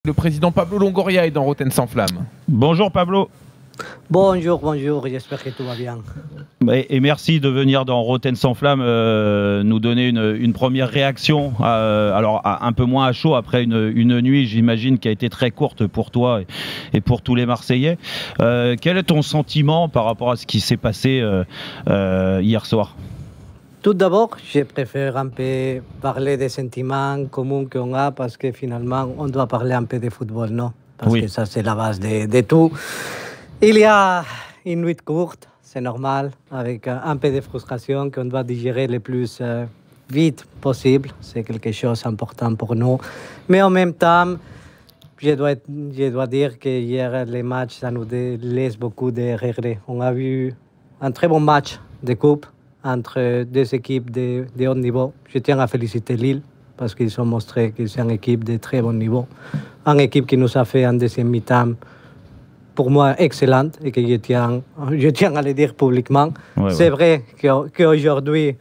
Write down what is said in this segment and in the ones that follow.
Le président Pablo Longoria est dans Rotten sans flamme. Bonjour Pablo. Bonjour, j'espère que tout va bien. Et merci de venir dans Rotten sans flamme nous donner une première réaction, alors un peu moins à chaud après une nuit, j'imagine, qui a été très courte pour toi et pour tous les Marseillais. Quel est ton sentiment par rapport à ce qui s'est passé hier soir ? Tout d'abord, je préfère un peu parler des sentiments communs qu'on a parce que finalement, on doit parler un peu de football, non? Parce que ça, c'est la base de tout. Il y a une nuit courte, c'est normal, avec un peu de frustration qu'on doit digérer le plus vite possible. C'est quelque chose d'important pour nous. Mais en même temps, je dois dire que hier, les matchs, ça nous laisse beaucoup de regrets. On a vu un très bon match de coupe entre deux équipes de haut niveau. Je tiens à féliciter Lille parce qu'ils ont montré que c'est une équipe de très bon niveau. Une équipe qui nous a fait un deuxième mi-temps, pour moi, excellente et que je tiens à le dire publiquement. C'est vrai qu'aujourd'hui,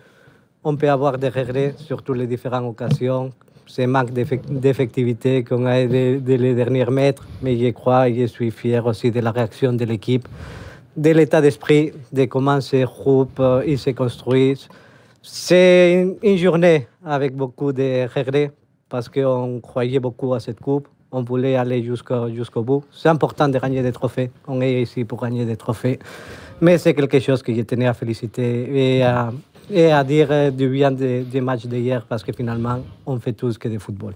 on peut avoir des regrets sur toutes les différentes occasions. Ce manque d'effectivité qu'on a de les derniers mètres, mais je crois et je suis fier aussi de la réaction de l'équipe, de l'état d'esprit, de comment ces groupes ils se construisent. C'est une journée avec beaucoup de regrets parce qu'on croyait beaucoup à cette coupe. On voulait aller jusqu'au bout. C'est important de gagner des trophées. On est ici pour gagner des trophées. Mais c'est quelque chose que je tenais à féliciter et à dire du bien des matchs d'hier parce que finalement, on fait tous que du football.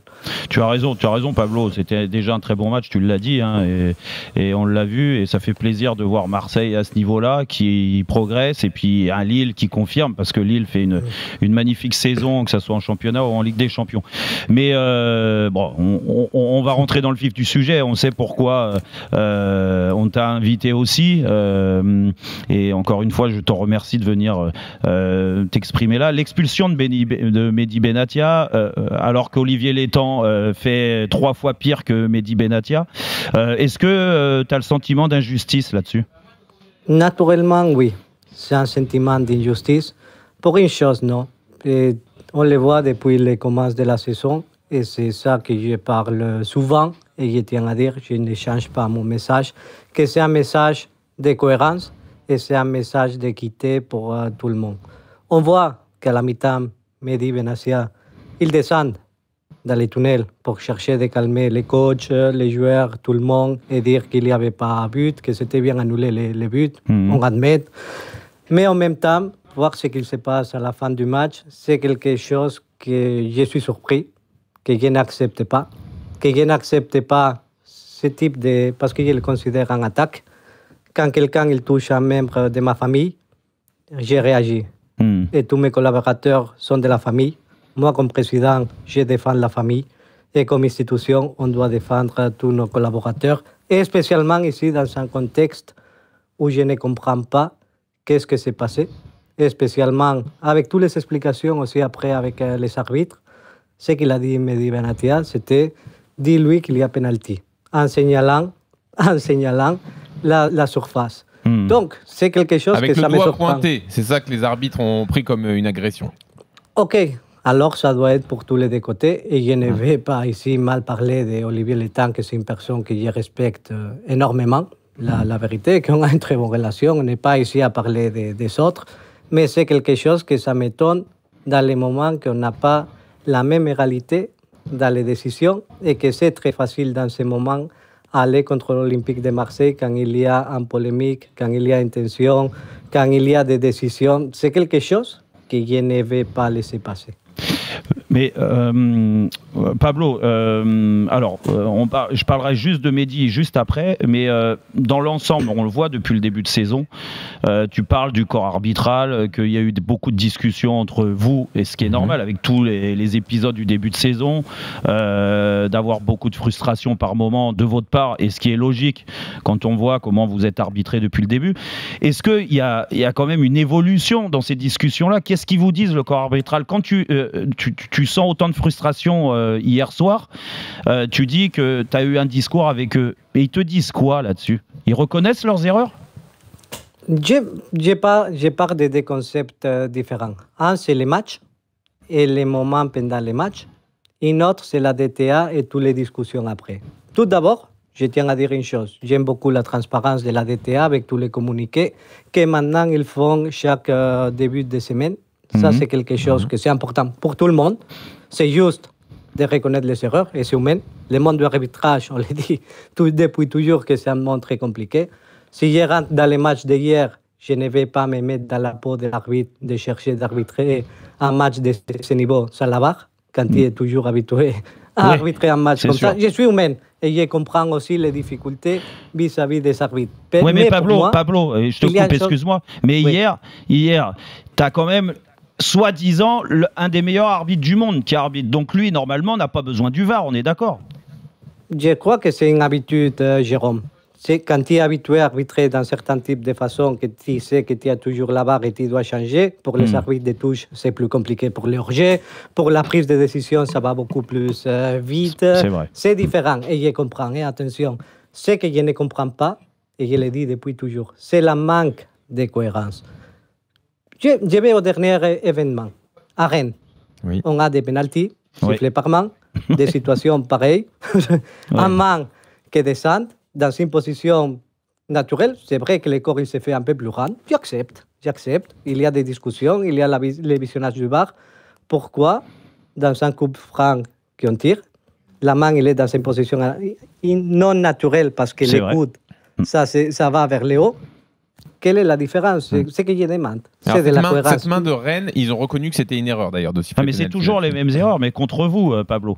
Tu as raison Pablo, c'était déjà un très bon match, tu l'as dit, hein, et on l'a vu, et ça fait plaisir de voir Marseille à ce niveau-là, qui progresse, et puis un Lille qui confirme, parce que Lille fait une magnifique saison, que ce soit en championnat ou en Ligue des Champions. Mais bon, on va rentrer dans le vif du sujet, on sait pourquoi on t'a invité aussi, et encore une fois, je te remercie de venir t'exprimer là. L'expulsion de Mehdi Benatia, alors qu'Olivier Létang fait 3 fois pire que Mehdi Benatia. Est-ce que tu as le sentiment d'injustice là-dessus? Naturellement, oui. C'est un sentiment d'injustice. Pour une chose, non. Et on le voit depuis le commencement de la saison, et c'est ça que je parle souvent, et je tiens à dire, je ne change pas mon message, que c'est un message de cohérence, et c'est un message d'équité pour tout le monde. On voit qu'à la mi-temps, Mehdi Benatia, il descend dans les tunnels pour chercher de calmer les coachs, les joueurs, tout le monde, et dire qu'il n'y avait pas but, que c'était bien annulé les buts, on admet. Mais en même temps, voir ce qu'il se passe à la fin du match, c'est quelque chose que je suis surpris, que je n'accepte pas, ce type de... parce que je le considère en attaque. Quand quelqu'un il touche un membre de ma famille, j'ai réagi. Et tous mes collaborateurs sont de la famille. Moi, comme président, je défends la famille. Et comme institution, on doit défendre tous nos collaborateurs. Et spécialement ici, dans un contexte où je ne comprends pas qu'est-ce qui s'est passé. Et spécialement avec toutes les explications aussi après avec les arbitres. Ce qu'il a dit Mehdi Benatia, c'était « dis-lui qu'il y a pénalty » en signalant la surface. Donc, c'est quelque chose avec que ça me surprend. Avec le doigt pointé, c'est ça que les arbitres ont pris comme une agression. Ok, alors ça doit être pour tous les deux côtés. Et je ne vais pas ici mal parler d'Olivier Létang, que c'est une personne que je respecte énormément. La vérité, qu'on a une très bonne relation. On n'est pas ici à parler des autres. Mais c'est quelque chose que ça m'étonne dans les moments qu'on n'a pas la même égalité dans les décisions et que c'est très facile dans ces moments aller contre l'Olympique de Marseille quand il y a une polémique, quand il y a une tension, quand il y a des décisions. C'est quelque chose que je ne vais pas laisser passer. Mais Pablo, je parlerai juste de Mehdi juste après, mais dans l'ensemble, on le voit depuis le début de saison, tu parles du corps arbitral, qu'il y a eu beaucoup de discussions entre vous, et ce qui est normal avec tous les épisodes du début de saison, d'avoir beaucoup de frustration par moment de votre part, et ce qui est logique quand on voit comment vous êtes arbitré depuis le début. Est-ce qu'il y a quand même une évolution dans ces discussions-là? Qu'est-ce qu'ils vous disent, le corps arbitral? Quand tu sens autant de frustration hier soir, tu dis que tu as eu un discours avec eux. Et ils te disent quoi là-dessus? Ils reconnaissent leurs erreurs? Je parle de deux concepts différents. Un, c'est les matchs et les moments pendant les matchs. Et l'autre, c'est la DTA et toutes les discussions après. Tout d'abord, je tiens à dire une chose. J'aime beaucoup la transparence de la DTA avec tous les communiqués que maintenant ils font chaque début de semaine. Ça, c'est quelque chose que c'est important pour tout le monde. C'est juste de reconnaître les erreurs et c'est humain. Le monde du arbitrage, on le dit depuis toujours que c'est un monde très compliqué. Si je rentre dans les matchs d'hier, je ne vais pas me mettre dans la peau de l'arbitre, de chercher d'arbitrer un match de ce niveau sans la barre, quand il est toujours habitué à arbitrer un match comme ça. Je suis humain et je comprends aussi les difficultés vis-à-vis des arbitres. Oui, mais Pablo, je te coupe, excuse-moi, mais hier tu as quand même soi-disant un des meilleurs arbitres du monde qui arbitre. Donc lui, normalement, n'a pas besoin du VAR, on est d'accord? Je crois que c'est une habitude, Jérôme. C'est quand tu es habitué à arbitrer dans certains types de façons que tu sais que tu as toujours la barre et tu dois changer. Pour les arbitres de touche, c'est plus compliqué pour les hors-jeux. Pour la prise de décision, ça va beaucoup plus vite. C'est vrai. C'est différent et je comprends. Et attention, ce que je ne comprends pas, et je le dis depuis toujours, c'est le manque de cohérence. Je vais au dernier événement, à Rennes. Oui. On a des pénaltys, sifflés par main, des situations pareilles. Un main qui descend dans une position naturelle. C'est vrai que le corps il se fait un peu plus grand. J'accepte. Il y a des discussions, il y a le visionnage du VAR. Pourquoi, dans un coup franc qu'on tire, la main il est dans une position non naturelle parce que le coude, ça va vers le haut? Quelle est la différence? C'est ce que je demande. C'est de la cohérence. Cette main de Rennes, ils ont reconnu que c'était une erreur d'ailleurs de siffler. Mais c'est toujours les mêmes erreurs, mais contre vous, Pablo.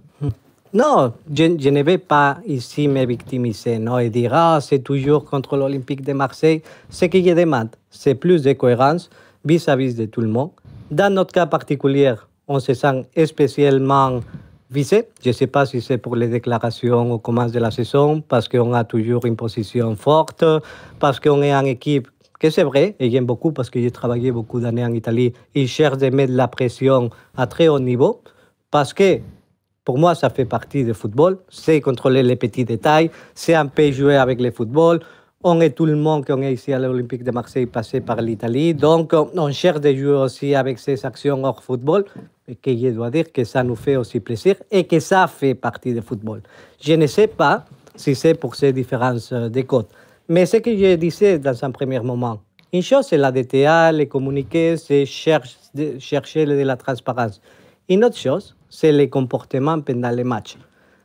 Non, je ne vais pas ici me victimiser et dire c'est toujours contre l'Olympique de Marseille. Ce que je demande, c'est plus de cohérence vis-à-vis de tout le monde. Dans notre cas particulier, on se sent spécialement visé. Je ne sais pas si c'est pour les déclarations au commencement de la saison, parce qu'on a toujours une position forte, parce qu'on est en équipe. Que c'est vrai, et j'aime beaucoup parce que j'ai travaillé beaucoup d'années en Italie, ils cherchent de mettre la pression à très haut niveau, parce que pour moi, ça fait partie du football, c'est contrôler les petits détails, c'est un peu jouer avec le football. On est tout le monde qu'on est ici à l'Olympique de Marseille passé par l'Italie, donc on cherche de jouer aussi avec ces actions hors football, et que je dois dire que ça nous fait aussi plaisir et que ça fait partie du football. Je ne sais pas si c'est pour ces différences de codes. Mais ce que je disais dans un premier moment, une chose c'est la DTA, les communiqués, c'est chercher de la transparence. Une autre chose, c'est les comportements pendant les matchs.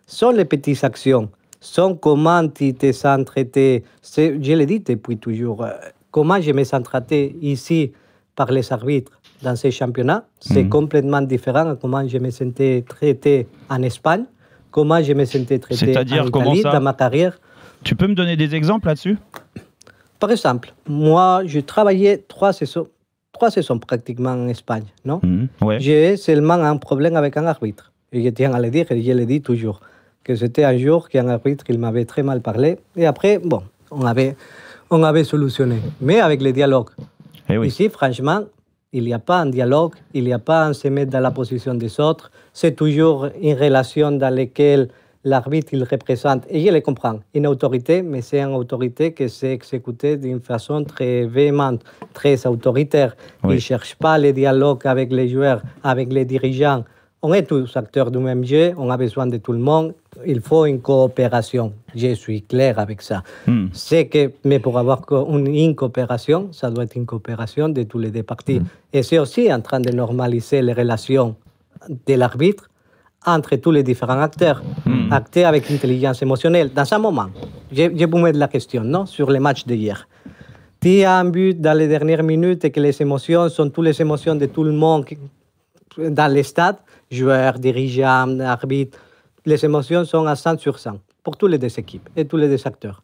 Sont les petites actions, sont comment tu te sens traité. Je l'ai dit depuis toujours, comment je me sens traité ici par les arbitres dans ces championnats, c'est complètement différent de comment je me sentais traité en Espagne, comment je me sentais traité en Italie dans ma carrière. Tu peux me donner des exemples là-dessus? Par exemple, moi, je travaillais 3 saisons pratiquement en Espagne, non? J'ai seulement un problème avec un arbitre. Et je tiens à le dire, et je le dis toujours, que c'était un jour qu'un arbitre, il m'avait très mal parlé. Et après, bon, on avait solutionné. Mais avec le dialogue. Ici, franchement, il n'y a pas un dialogue, il n'y a pas un se mettre dans la position des autres. C'est toujours une relation dans laquelle l'arbitre, il représente, et je le comprends, une autorité, mais c'est une autorité qui s'est exécutée d'une façon très véhémente, très autoritaire. Il ne cherche pas le dialogue avec les joueurs, avec les dirigeants. On est tous acteurs du même jeu, on a besoin de tout le monde, il faut une coopération. Je suis clair avec ça. C'est que, mais pour avoir une coopération, ça doit être une coopération de tous les deux parties. Et c'est aussi en train de normaliser les relations de l'arbitre entre tous les différents acteurs, acteurs avec intelligence émotionnelle. Dans un moment, je vous mets la question, non, sur les matchs d'hier. Tu as un but dans les dernières minutes et que les émotions sont toutes les émotions de tout le monde dans les stades, joueurs, dirigeants, arbitres. Les émotions sont à 100 sur 100 pour toutes les deux équipes et tous les deux acteurs.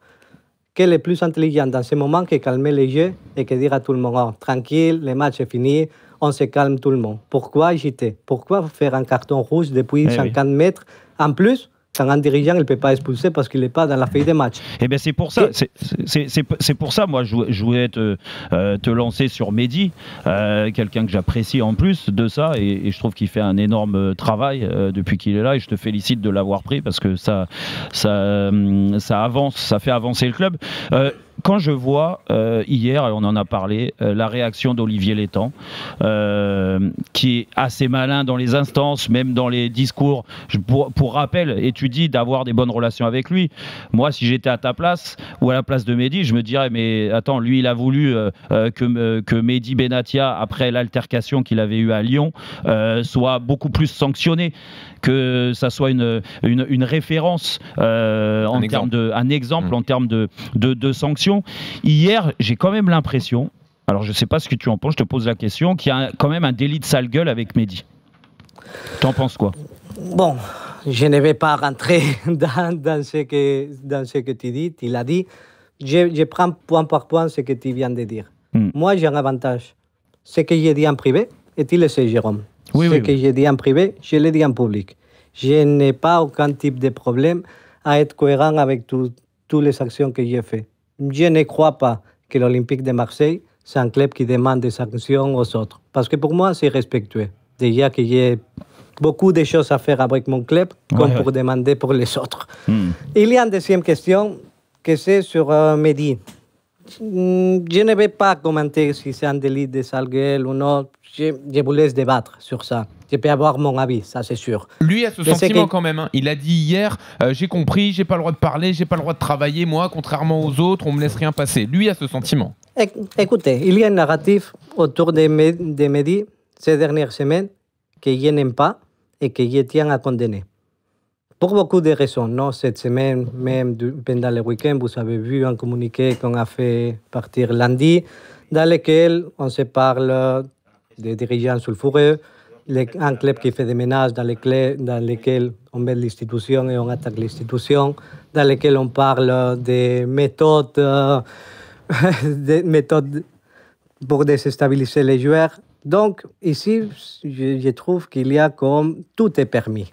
Quel est le plus intelligent dans ces moments que calmer les jeux et que dire à tout le monde, tranquille, le match est fini, on se calme tout le monde. Pourquoi agiter? Pourquoi faire un carton rouge depuis 50 mètres? En plus, quand un dirigeant ne peut pas expulser parce qu'il n'est pas dans la feuille de match. Eh bien, c'est pour ça. C'est pour ça, moi, je voulais te lancer sur Mehdi, quelqu'un que j'apprécie en plus de ça, et je trouve qu'il fait un énorme travail depuis qu'il est là, et je te félicite de l'avoir pris parce que ça avance, ça fait avancer le club. Quand je vois hier, et on en a parlé, la réaction d'Olivier Létang, qui est assez malin dans les instances, même dans les discours. Pour rappel, et tu tu dis, d'avoir des bonnes relations avec lui. Moi, si j'étais à ta place ou à la place de Mehdi, je me dirais, mais attends, lui, il a voulu que Mehdi Benatia, après l'altercation qu'il avait eue à Lyon, soit beaucoup plus sanctionné, que ça soit une référence en termes un exemple en termes de sanctions. Hier, j'ai quand même l'impression, alors je ne sais pas ce que tu en penses, je te pose la question, qu'il y a quand même un délit de sale gueule avec Mehdi. T'en penses quoi? Bon, je ne vais pas rentrer dans ce que tu dis. Tu l'as dit. Je prends point par point ce que tu viens de dire. Moi, j'ai un avantage. Ce que j'ai dit en privé, et tu le sais, Jérôme. Ce que j'ai dit en privé, je l'ai dit en public. Je n'ai pas aucun type de problème à être cohérent avec toutes les actions que j'ai faites. Je ne crois pas que l'Olympique de Marseille, c'est un club qui demande des sanctions aux autres. Parce que pour moi, c'est respectueux. Déjà que j'ai beaucoup de choses à faire avec mon club, comme pour demander pour les autres. Il y a une deuxième question, que c'est sur Mehdi. Je ne vais pas commenter si c'est un délit de sale gueule ou non. Je vous laisse débattre sur ça. Je peux avoir mon avis, ça c'est sûr. Lui a ce sentiment quand même. Hein. Il a dit hier, j'ai compris, j'ai pas le droit de parler, j'ai pas le droit de travailler. Moi, contrairement aux autres, on me laisse rien passer. Lui a ce sentiment. Écoutez, il y a un narratif autour de Mehdi ces dernières semaines que je n'aime pas et que je tiens à condamner. Pour beaucoup de raisons. Non, cette semaine, même pendant le week-end, vous avez vu un communiqué qu'on a fait partir lundi, dans lequel on se parle des dirigeants sulfureux, un club qui fait des menaces dans lesquels on met l'institution et on attaque l'institution, dans lesquels on parle des méthodes pour déstabiliser les joueurs. Donc, ici, je trouve qu'il y a comme tout est permis.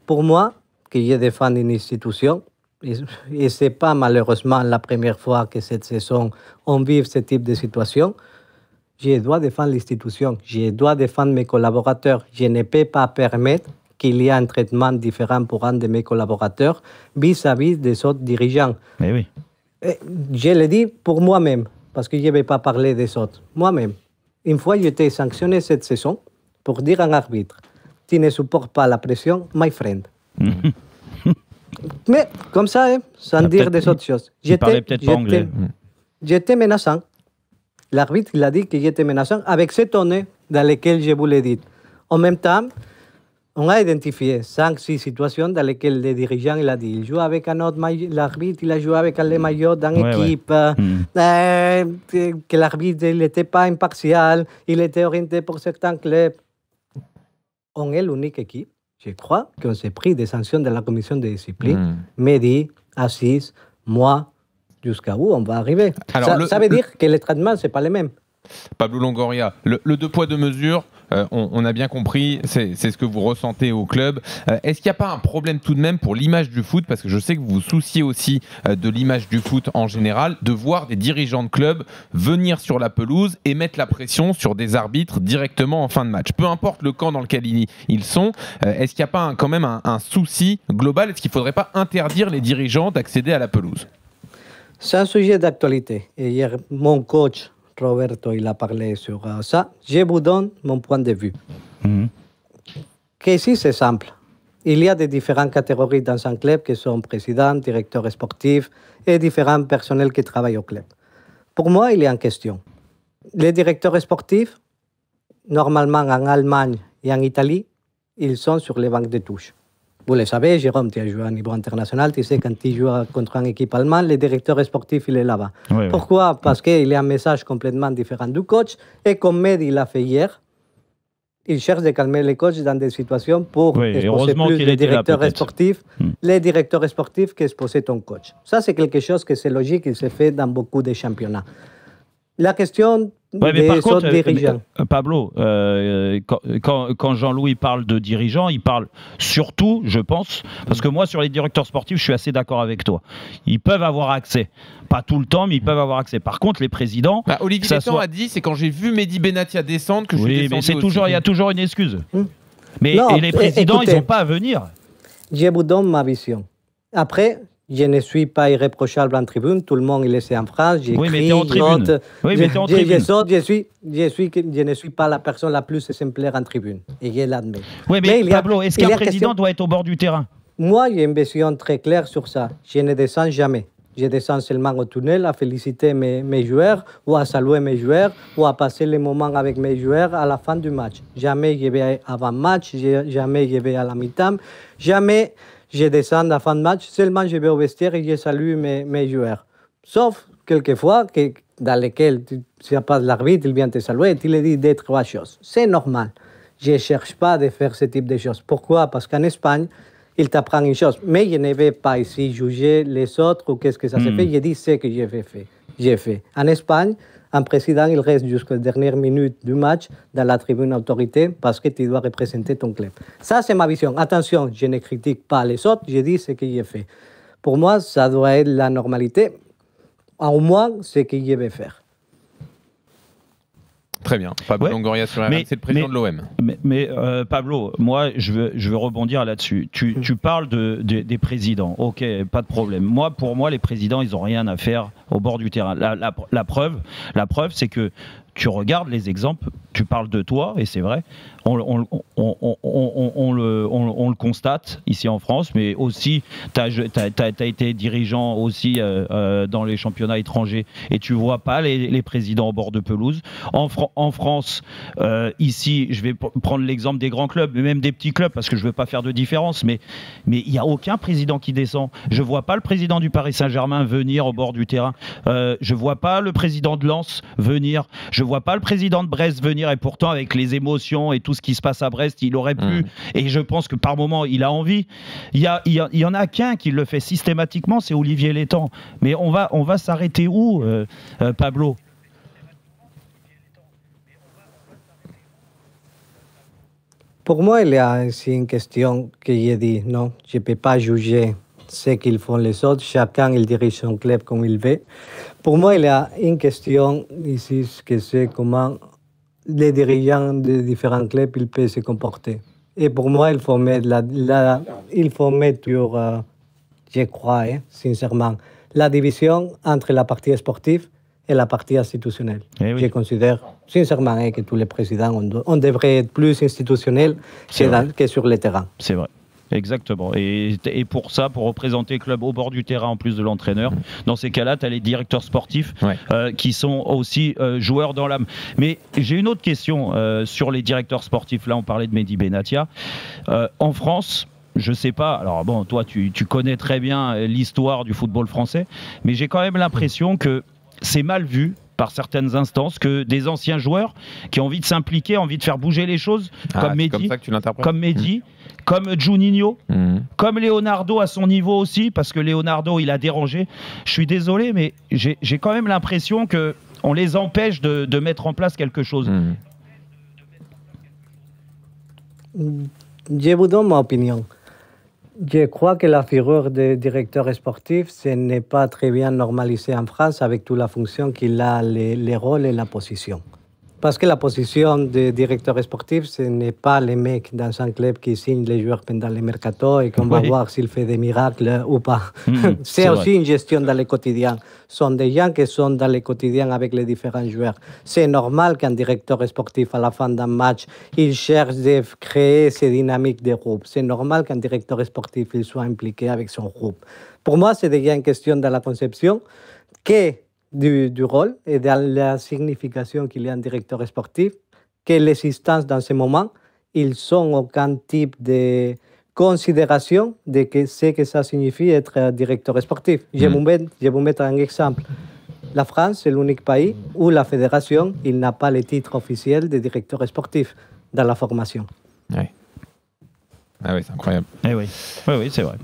Pour moi, que je défends une institution, et ce n'est pas malheureusement la première fois que cette saison on vit ce type de situation, je dois défendre l'institution, je dois défendre mes collaborateurs. Je ne peux pas permettre qu'il y ait un traitement différent pour un de mes collaborateurs vis-à-vis des autres dirigeants. Mais oui. Je le dis pour moi-même, parce que je ne vais pas parler des autres. Moi-même. Une fois, j'ai été sanctionné cette saison pour dire à un arbitre, tu ne supportes pas la pression, my friend. Mais comme ça, sans dire des autres choses. J'étais menaçant. L'arbitre, il a dit que j'étais menaçant avec ce ton dans lequel je vous l'ai dit. En même temps, on a identifié 5-6 situations dans lesquelles le dirigeant il a dit il joue avec un autre l'arbitre, il a joué avec un maillot dans l'équipe, que l'arbitre n'était pas impartial, il était orienté pour certains clubs. On est l'unique équipe, je crois, qu'on s'est pris des sanctions de la commission de discipline. Mehdi, Assis, moi, jusqu'à où on va arriver. Alors, ça veut dire que les traitements, ce n'est pas les mêmes. Pablo Longoria, le deux poids, deux mesures, on a bien compris, c'est ce que vous ressentez au club. Est-ce qu'il n'y a pas un problème tout de même pour l'image du foot, parce que je sais que vous vous souciez aussi de l'image du foot en général, de voir des dirigeants de club venir sur la pelouse et mettre la pression sur des arbitres directement en fin de match. Peu importe le camp dans lequel ils sont, est-ce qu'il n'y a pas quand même un souci global? Est-ce qu'il ne faudrait pas interdire les dirigeants d'accéder à la pelouse? C'est un sujet d'actualité. Et hier, mon coach Roberto, il a parlé sur ça. Je vous donne mon point de vue. Ici, c'est simple. Il y a des différentes catégories dans un club qui sont présidents, directeurs sportifs et différents personnels qui travaillent au club. Pour moi, il y a une question. Les directeurs sportifs, normalement en Allemagne et en Italie, ils sont sur les bancs de touche. Vous le savez, Jérôme, tu as joué à niveau international, tu sais, quand tu joues contre une équipe allemande, le directeur sportif, il est là-bas. Oui, pourquoi? Oui. Parce qu'il y a un message complètement différent du coach. Et comme Mehdi l'a fait hier, il cherche de calmer les coachs dans des situations pour exposer plus les directeurs sportifs, les directeurs sportifs qu'exposer ton coach. Ça, c'est quelque chose que c'est logique, il se fait dans beaucoup de championnats. La question des autres dirigeants. Pablo, quand Jean-Louis parle de dirigeants, il parle surtout, je pense, parce que moi, sur les directeurs sportifs, je suis assez d'accord avec toi. Ils peuvent avoir accès. Pas tout le temps, mais ils peuvent avoir accès. Par contre, les présidents... Olivier Létang a dit, c'est quand j'ai vu Mehdi Benatia descendre que je suis descendu mais il y a toujours une excuse. Mais non, et les présidents, écoutez, ils n'ont pas à venir. Je vous donne ma vision. Après... Je ne suis pas irréprochable en tribune, tout le monde il est en France, j'écris, oui, mais t'es en tribune. Oui, mais t'es en tribune. Je ne suis pas la personne la plus exemplaire en tribune, et je l'admets. Oui, mais Pablo, est-ce qu'un président doit être au bord du terrain? Moi, j'ai une vision très claire sur ça. Je ne descends jamais. Je descends seulement au tunnel à féliciter mes joueurs ou à saluer mes joueurs ou à passer les moments avec mes joueurs à la fin du match. Jamais je vais avant match, jamais je vais à la mi-temps, jamais je descends à la fin de match, seulement je vais au vestiaire et je salue mes joueurs. Sauf quelquefois dans lesquels si pas l'arbitre, il vient te saluer et il te dit deux, trois choses. C'est normal. Je ne cherche pas de faire ce type de choses. Pourquoi? Parce qu'en Espagne, il t'apprend une chose. Mais je ne vais pas ici juger les autres ou qu'est-ce que ça se fait. Je dis ce que j'ai fait. En Espagne, un président, il reste jusqu'aux dernières minutes du match dans la tribune autorité parce que tu dois représenter ton club. Ça, c'est ma vision. Attention, je ne critique pas les autres, je dis ce que j'ai fait. Pour moi, ça doit être la normalité. Au moins, ce que je vais faire. Très bien. Pablo Longoria sur RMC, c'est le président de l'OM. Mais Pablo, moi, je veux rebondir là-dessus. Tu parles des présidents. Ok, pas de problème. Pour moi, les présidents, ils n'ont rien à faire au bord du terrain. La preuve, c'est que tu regardes les exemples, tu parles de toi, et c'est vrai, on le constate ici en France, mais aussi, tu as été dirigeant aussi dans les championnats étrangers, et tu vois pas les présidents au bord de pelouse. En France, ici, je vais prendre l'exemple des grands clubs, mais même des petits clubs, parce que je veux pas faire de différence, mais il n'y a aucun président qui descend. Je vois pas le président du Paris Saint-Germain venir au bord du terrain. Je vois pas le président de Lens venir. Je vois pas le président de Brest venir, et pourtant avec les émotions et tout ce qui se passe à Brest, il aurait pu, et je pense que par moment il a envie. Il y en a qu'un qui le fait systématiquement, c'est Olivier Létang. Mais on va s'arrêter où, Pablo? Pour moi, il y a aussi une question que j'ai dit, non, je ne peux pas juger ce qu'ils font les autres, chacun il dirige son club comme il veut. Pour moi, il y a une question ici, que c'est comment les dirigeants de différents clubs ils peuvent se comporter. Et pour moi, il faut mettre, je crois, sincèrement, la division entre la partie sportive et la partie institutionnelle. Oui. Je considère sincèrement que tous les présidents, on devrait être plus institutionnels que sur le terrain. C'est vrai. Exactement. Et pour ça, pour représenter le club au bord du terrain en plus de l'entraîneur, dans ces cas-là, tu as les directeurs sportifs qui sont aussi joueurs dans l'âme. Mais j'ai une autre question sur les directeurs sportifs. Là, on parlait de Mehdi Benatia. En France, je sais pas, alors bon, toi, tu connais très bien l'histoire du football français, mais j'ai quand même l'impression que c'est mal vu par certaines instances, que des anciens joueurs qui ont envie de s'impliquer, envie de faire bouger les choses, comme Mehdi, comme Juninho, comme Leonardo à son niveau aussi, parce que Leonardo, il a dérangé. Je suis désolé, mais j'ai quand même l'impression qu'on les empêche de mettre en place quelque chose. Je vous donne mon opinion. Je crois que la figure de directeur sportif, ce n'est pas très bien normalisé en France avec toute la fonction qu'il a, les rôles et la position. Parce que la position de directeur sportif, ce n'est pas les mecs dans un club qui signent les joueurs pendant le mercato et qu'on va voir s'il fait des miracles ou pas. C'est aussi une gestion dans le quotidien. Ce sont des gens qui sont dans le quotidien avec les différents joueurs. C'est normal qu'un directeur sportif, à la fin d'un match, il cherche de créer ces dynamiques de groupe. C'est normal qu'un directeur sportif il soit impliqué avec son groupe. Pour moi, c'est déjà une question de la conception que du rôle et de la signification qu'il y a un directeur sportif, que les instances dans ce moment, ils sont aucun type de considération de ce que ça signifie être directeur sportif. Je vous mettre un exemple. La France, c'est l'unique pays où la fédération il n'a pas le titre officiel de directeur sportif dans la formation. Ouais. Ah oui, c'est incroyable. Oui, c'est vrai.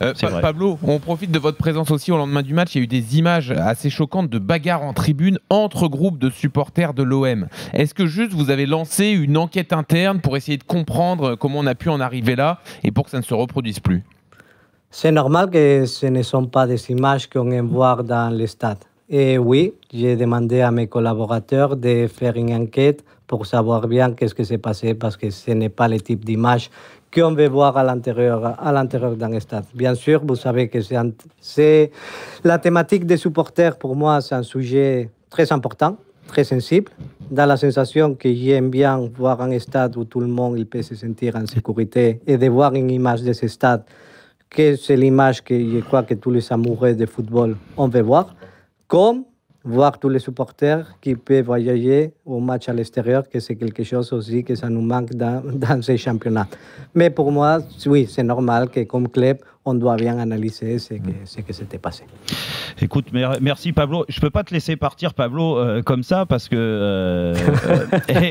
Pablo, on profite de votre présence aussi au lendemain du match. Il y a eu des images assez choquantes de bagarres en tribune entre groupes de supporters de l'OM. Est-ce que juste vous avez lancé une enquête interne pour essayer de comprendre comment on a pu en arriver là et pour que ça ne se reproduise plus? C'est normal que ce ne sont pas des images qu'on aime voir dans les stades. Et oui, j'ai demandé à mes collaborateurs de faire une enquête pour savoir bien qu'est-ce qui s'est passé parce que ce n'est pas le type d'image qu'on veut voir à l'intérieur d'un stade. Bien sûr, vous savez que c'est la thématique des supporters, pour moi, c'est un sujet très important, très sensible, dans la sensation que j'aime bien voir un stade où tout le monde il peut se sentir en sécurité et de voir une image de ce stade que c'est l'image que je crois que tous les amoureux de football on veut voir, comme voir tous les supporters qui peuvent voyager au match à l'extérieur, que c'est quelque chose aussi que ça nous manque dans ces championnats. Mais pour moi, oui, c'est normal que comme club, on doit bien analyser ce que s'était passé. Écoute, merci Pablo. Je ne peux pas te laisser partir, Pablo, comme ça, parce que...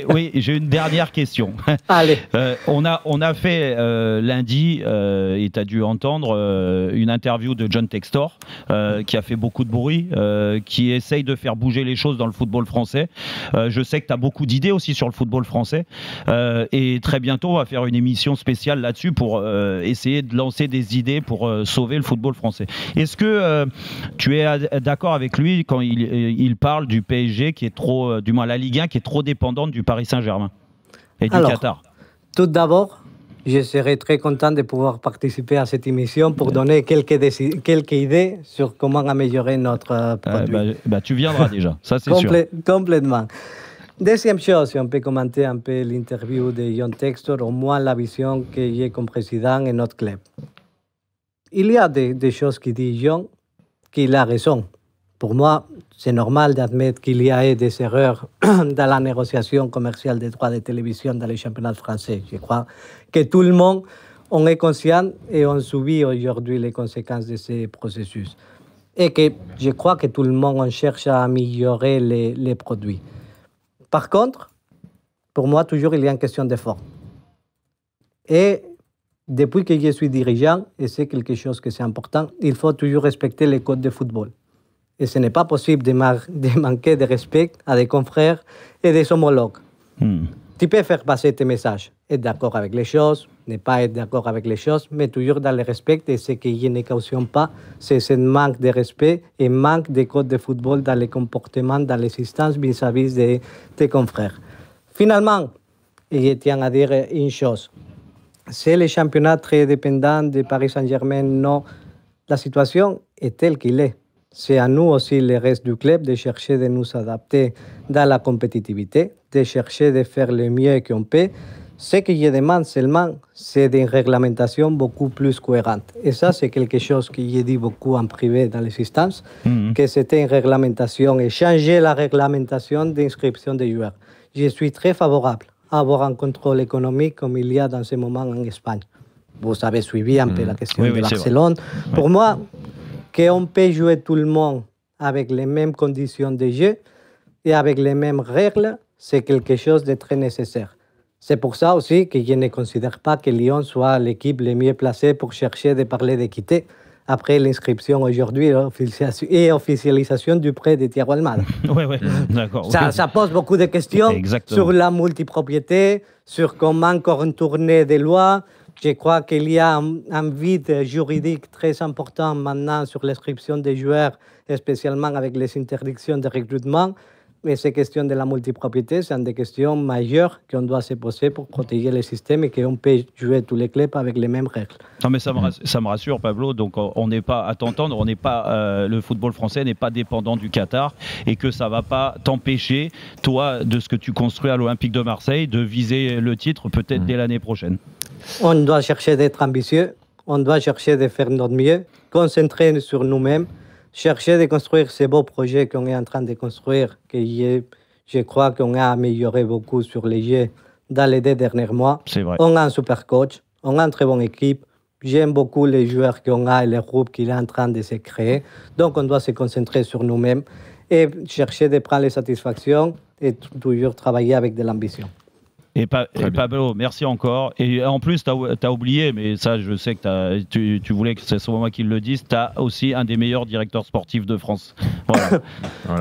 oui, j'ai une dernière question. Allez. On a fait lundi, et tu as dû entendre, une interview de John Textor, qui a fait beaucoup de bruit, qui essaye de faire bouger les choses dans le football français. Je sais que tu as beaucoup d'idées aussi sur le football français. Et très bientôt, on va faire une émission spéciale là-dessus pour essayer de lancer des idées pour sauver le football français. Est-ce que tu es d'accord avec lui quand il parle du PSG qui est trop, du moins la Ligue 1 qui est trop dépendante du Paris Saint-Germain et du Qatar? Tout d'abord, je serais très content de pouvoir participer à cette émission pour donner quelques idées sur comment améliorer notre produit. Tu viendras déjà, ça c'est sûr. Complètement. Deuxième chose, si on peut commenter un peu l'interview de John Textor, au moins la vision que j'ai comme président et notre club. Il y a des choses qui dit John, qu'il a raison. Pour moi, c'est normal d'admettre qu'il y a eu des erreurs dans la négociation commerciale des droits de télévision dans les championnats français. Je crois que tout le monde en est conscient et on subit aujourd'hui les conséquences de ces processus. Et que je crois que tout le monde on cherche à améliorer les produits. Par contre, pour moi, toujours, il y a une question d'effort. Et depuis que je suis dirigeant, et c'est quelque chose que c'est important, il faut toujours respecter les codes de football. Et ce n'est pas possible de manquer de respect à des confrères et des homologues. Tu peux faire passer tes messages, être d'accord avec les choses, ne pas être d'accord avec les choses, mais toujours dans le respect. Et ce que je ne cautionne pas, c'est ce manque de respect et manque de codes de football dans les comportements, dans les instances vis-à-vis de tes confrères. Finalement, et je tiens à dire une chose, c'est le championnat très dépendant de Paris Saint-Germain. Non, la situation est telle qu'il est. C'est à nous aussi, le reste du club, de chercher de nous adapter dans la compétitivité, de chercher de faire le mieux qu'on peut. Ce que je demande seulement, c'est une réglementation beaucoup plus cohérente. Et ça, c'est quelque chose que j'ai dit beaucoup en privé dans les instances, que c'était une réglementation et changer la réglementation d'inscription des joueurs. Je suis très favorable à avoir un contrôle économique comme il y a dans ce moment en Espagne. Vous avez suivi un peu la question de Barcelone. Pour moi, qu'on peut jouer tout le monde avec les mêmes conditions de jeu et avec les mêmes règles, c'est quelque chose de très nécessaire. C'est pour ça aussi que je ne considère pas que Lyon soit l'équipe la mieux placée pour chercher de parler d'équité après l'inscription aujourd'hui et officialisation du prêt de Thiago Almada. D'accord. Ça pose beaucoup de questions sur la multipropriété, sur comment contourner des lois. Je crois qu'il y a un vide juridique très important maintenant sur l'inscription des joueurs, spécialement avec les interdictions de recrutement. Mais ces questions de la multipropriété, c'est une des questions majeures qu'on doit se poser pour protéger le système et qu'on peut jouer tous les clubs avec les mêmes règles. Non, mais ça me rassure, Pablo. Donc, on n'est pas, à t'entendre, on n'est pas, le football français n'est pas dépendant du Qatar et que ça ne va pas t'empêcher, toi, de ce que tu construis à l'Olympique de Marseille, de viser le titre peut-être dès l'année prochaine. On doit chercher d'être ambitieux, on doit chercher de faire notre mieux, concentrer sur nous-mêmes, chercher de construire ces beaux projets qu'on est en train de construire, que je crois qu'on a amélioré beaucoup sur les jeux dans les 2 derniers mois. C'est vrai. On a un super coach, on a une très bonne équipe. J'aime beaucoup les joueurs qu'on a et le groupe qu'il est en train de se créer. Donc, on doit se concentrer sur nous-mêmes et chercher de prendre les satisfactions et toujours travailler avec de l'ambition. Et Pablo, merci encore. Et en plus, tu as oublié, mais ça, je sais que tu voulais que ce soit moi qui le dise, tu as aussi un des meilleurs directeurs sportifs de France. Voilà.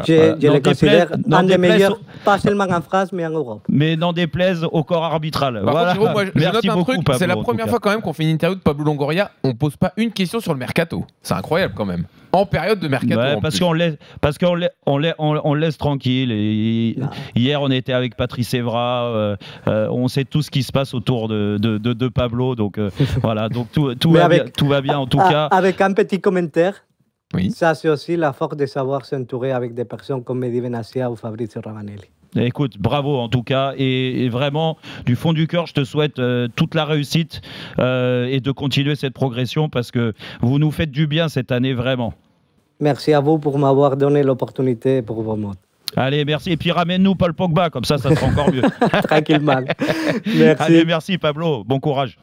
Je le considère un des meilleurs, pas seulement en France, mais en Europe. Mais n'en déplaise au corps arbitral. Par contre, moi, je note un truc, c'est la première fois quand même qu'on fait une interview de Pablo Longoria, on pose pas une question sur le mercato. C'est incroyable quand même. En période de mercato. On laisse tranquille. Et hier, on était avec Patrice Evra. On sait tout ce qui se passe autour de Pablo. Donc voilà. Donc tout va bien en tout cas. Avec un petit commentaire. Oui. Ça, c'est aussi la force de savoir s'entourer avec des personnes comme Mehdi Benassia ou Fabrizio Ravanelli. Écoute, bravo en tout cas, et vraiment du fond du cœur, je te souhaite toute la réussite et de continuer cette progression parce que vous nous faites du bien cette année vraiment. Merci à vous pour m'avoir donné l'opportunité pour vos mots. Allez, merci. Et puis ramène-nous Paul Pogba, comme ça sera encore mieux. Tranquillement. Merci. Allez, merci Pablo. Bon courage.